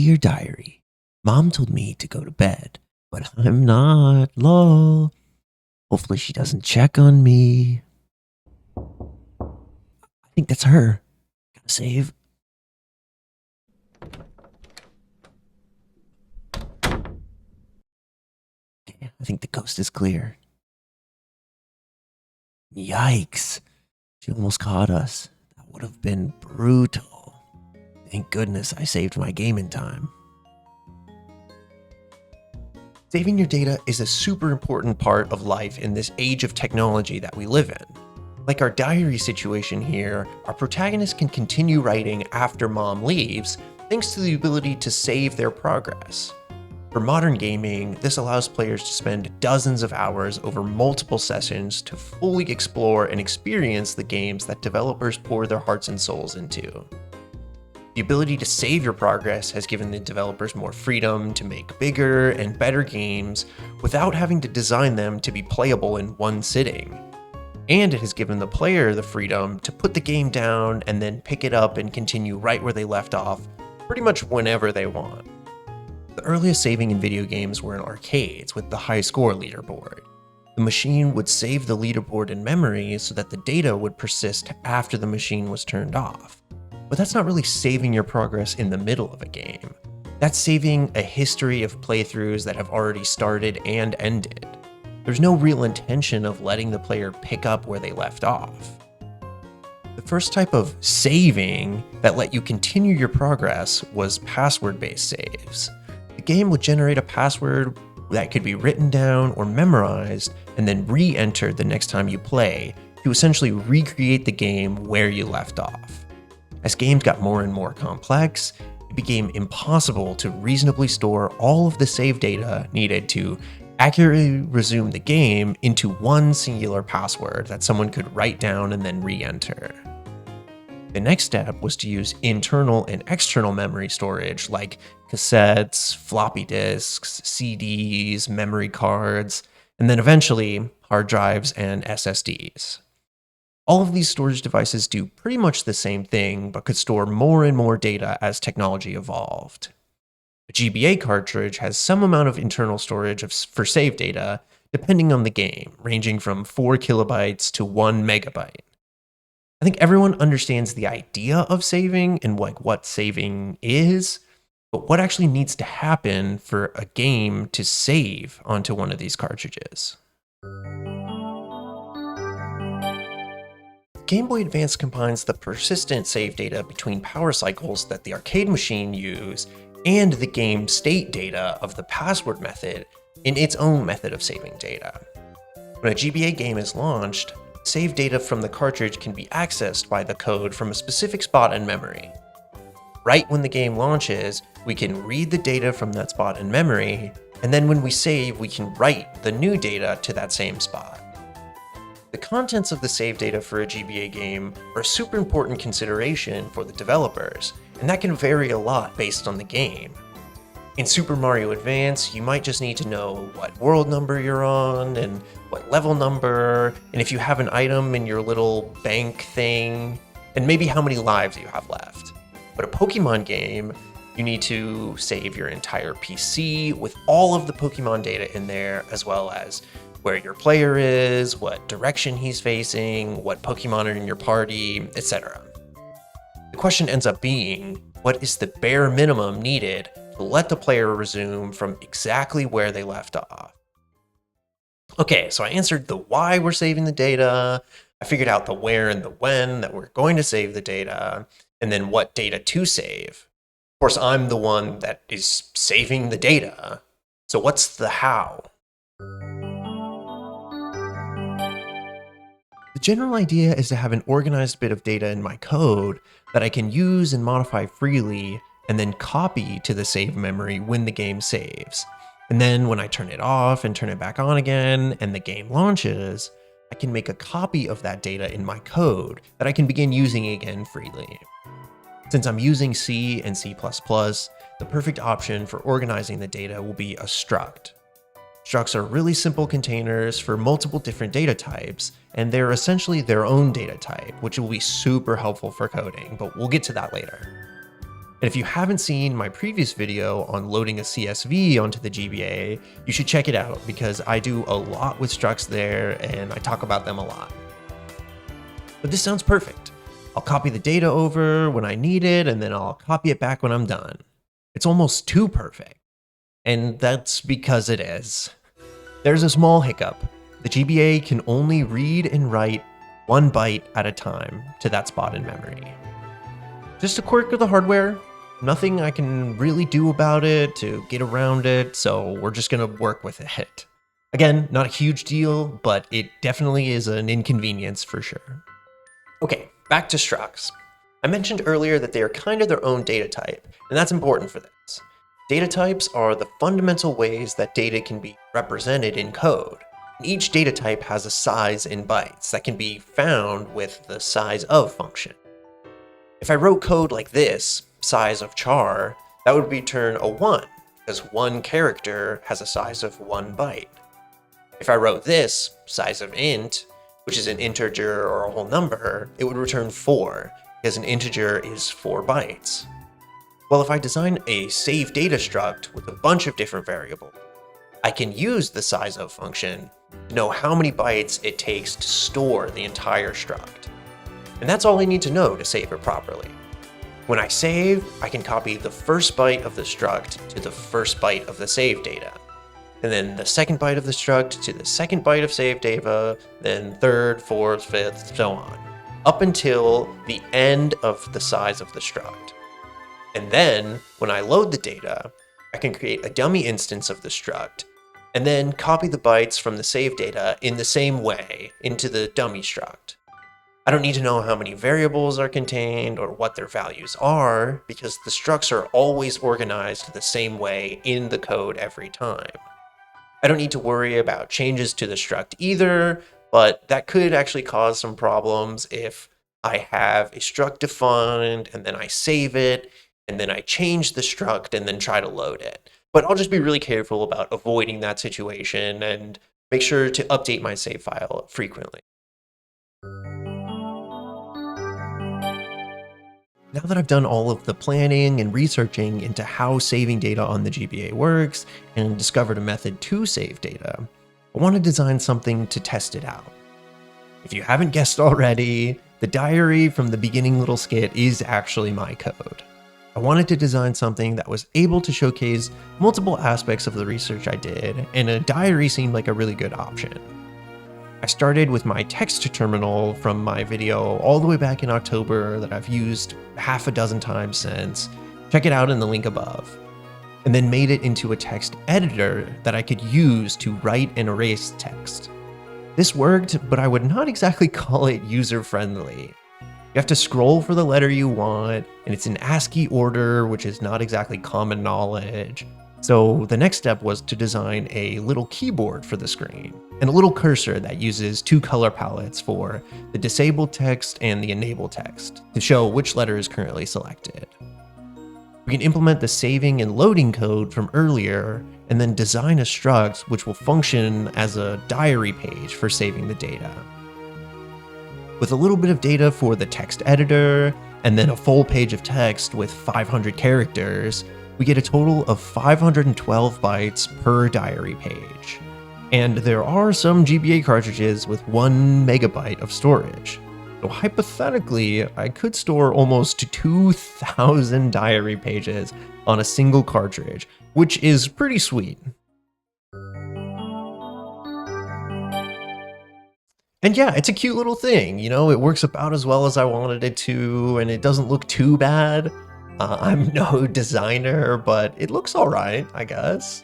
Dear diary, Mom told me to go to bed, but I'm not, lol. Hopefully she doesn't check on me. I think that's her. Gotta save. Okay, I think the coast is clear. Yikes. She almost caught us. That would have been brutal. Thank goodness I saved my game in time. Saving your data is a super important part of life in this age of technology that we live in. Like our diary situation here, our protagonist can continue writing after Mom leaves, thanks to the ability to save their progress. For modern gaming, this allows players to spend dozens of hours over multiple sessions to fully explore and experience the games that developers pour their hearts and souls into. The ability to save your progress has given the developers more freedom to make bigger and better games without having to design them to be playable in one sitting. And it has given the player the freedom to put the game down and then pick it up and continue right where they left off, pretty much whenever they want. The earliest saving in video games were in arcades with the high score leaderboard. The machine would save the leaderboard in memory so that the data would persist after the machine was turned off. But that's not really saving your progress in the middle of a game. That's saving a history of playthroughs that have already started and ended. There's no real intention of letting the player pick up where they left off. The first type of saving that let you continue your progress was password-based saves. The game would generate a password that could be written down or memorized and then re-entered the next time you play to essentially recreate the game where you left off. As games got more and more complex, it became impossible to reasonably store all of the save data needed to accurately resume the game into one singular password that someone could write down and then re-enter. The next step was to use internal and external memory storage like cassettes, floppy disks, CDs, memory cards, and then eventually hard drives and SSDs. All of these storage devices do pretty much the same thing, but could store more and more data as technology evolved. A GBA cartridge has some amount of internal storage for save data, depending on the game, ranging from 4 kilobytes to 1 megabyte. I think everyone understands the idea of saving and what saving is, but what actually needs to happen for a game to save onto one of these cartridges? Game Boy Advance combines the persistent save data between power cycles that the arcade machine used and the game state data of the password method in its own method of saving data. When a GBA game is launched, save data from the cartridge can be accessed by the code from a specific spot in memory. Right when the game launches, we can read the data from that spot in memory, and then when we save, we can write the new data to that same spot. The contents of the save data for a GBA game are a super important consideration for the developers, and that can vary a lot based on the game. In Super Mario Advance, you might just need to know what world number you're on, and what level number, and if you have an item in your little bank thing, and maybe how many lives you have left. But a Pokemon game, you need to save your entire PC with all of the Pokemon data in there, as well as where your player is, what direction he's facing, what Pokemon are in your party, etc. The question ends up being, what is the bare minimum needed to let the player resume from exactly where they left off? Okay, so I answered the why we're saving the data, I figured out the where and the when that we're going to save the data, and then what data to save. Of course, I'm the one that is saving the data, so what's the how? The general idea is to have an organized bit of data in my code that I can use and modify freely, and then copy to the save memory when the game saves. And then when I turn it off and turn it back on again, and the game launches, I can make a copy of that data in my code that I can begin using again freely. Since I'm using C and C++, the perfect option for organizing the data will be a struct. Structs are really simple containers for multiple different data types, and they're essentially their own data type, which will be super helpful for coding, but we'll get to that later. And if you haven't seen my previous video on loading a CSV onto the GBA, you should check it out because I do a lot with structs there and I talk about them a lot. But this sounds perfect. I'll copy the data over when I need it and then I'll copy it back when I'm done. It's almost too perfect. And that's because it is. There's a small hiccup. The GBA can only read and write 1 byte at a time to that spot in memory. Just a quirk of the hardware. Nothing I can really do about it to get around it, so we're just gonna work with it. Again, not a huge deal, but it definitely is an inconvenience for sure. Okay, back to structs. I mentioned earlier that they are kind of their own data type, and that's important for this. Data types are the fundamental ways that data can be represented in code. Each data type has a size in bytes that can be found with the size of function. If I wrote code like this, size of char, that would return a 1, because one character has a size of 1 byte. If I wrote this, size of int, which is an integer or a whole number, it would return 4, because an integer is 4 bytes. Well, if I design a save data struct with a bunch of different variables, I can use the size of function to know how many bytes it takes to store the entire struct. And that's all I need to know to save it properly. When I save, I can copy the first byte of the struct to the first byte of the save data, and then the second byte of the struct to the second byte of save data, then third, fourth, fifth, so on, up until the end of the size of the struct. And then, when I load the data, I can create a dummy instance of the struct, and then copy the bytes from the save data in the same way into the dummy struct. I don't need to know how many variables are contained or what their values are, because the structs are always organized the same way in the code every time. I don't need to worry about changes to the struct either, but that could actually cause some problems if I have a struct defined and then I save it, and then I change the struct and then try to load it. But I'll just be really careful about avoiding that situation and make sure to update my save file frequently. Now that I've done all of the planning and researching into how saving data on the GBA works and discovered a method to save data, I want to design something to test it out. If you haven't guessed already, the diary from the beginning little skit is actually my code. I wanted to design something that was able to showcase multiple aspects of the research I did, and a diary seemed like a really good option. I started with my text terminal from my video all the way back in October that I've used half a dozen times since. Check it out in the link above. And then made it into a text editor that I could use to write and erase text. This worked, but I would not exactly call it user-friendly. You have to scroll for the letter you want, and it's in ASCII order, which is not exactly common knowledge. So the next step was to design a little keyboard for the screen, and a little cursor that uses 2 color palettes for the disabled text and the enabled text to show which letter is currently selected. We can implement the saving and loading code from earlier, and then design a struct which will function as a diary page for saving the data. With a little bit of data for the text editor, and then a full page of text with 500 characters, we get a total of 512 bytes per diary page. And there are some GBA cartridges with 1 megabyte of storage. So hypothetically, I could store almost 2,000 diary pages on a single cartridge, which is pretty sweet. And yeah, it's a cute little thing, you know, it works about as well as I wanted it to, and it doesn't look too bad. I'm no designer, but it looks alright, I guess.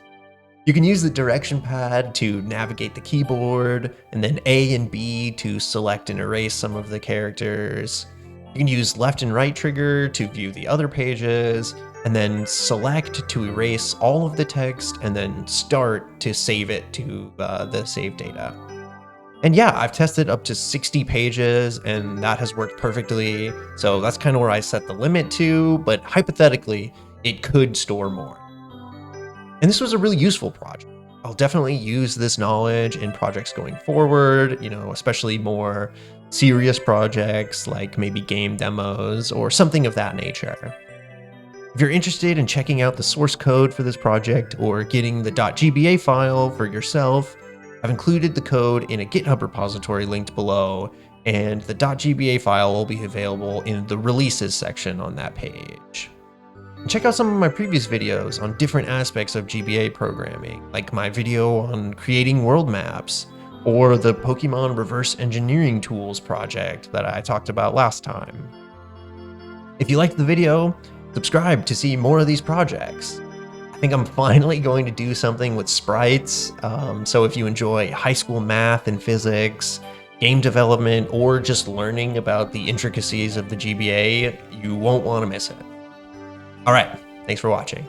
You can use the direction pad to navigate the keyboard, and then A and B to select and erase some of the characters. You can use left and right trigger to view the other pages, and then select to erase all of the text, and then start to save it to the save data. And yeah, I've tested up to 60 pages and that has worked perfectly. So that's kind of where I set the limit to, but hypothetically, it could store more. And this was a really useful project. I'll definitely use this knowledge in projects going forward, you know, especially more serious projects like maybe game demos or something of that nature. If you're interested in checking out the source code for this project or getting the .gba file for yourself, I've included the code in a GitHub repository linked below, and the .gba file will be available in the releases section on that page. And check out some of my previous videos on different aspects of GBA programming, like my video on creating world maps, or the Pokemon Reverse Engineering Tools project that I talked about last time. If you liked the video, subscribe to see more of these projects. I think I'm finally going to do something with sprites, so if you enjoy high school math and physics, game development, or just learning about the intricacies of the GBA, you won't want to miss it. All right, thanks for watching.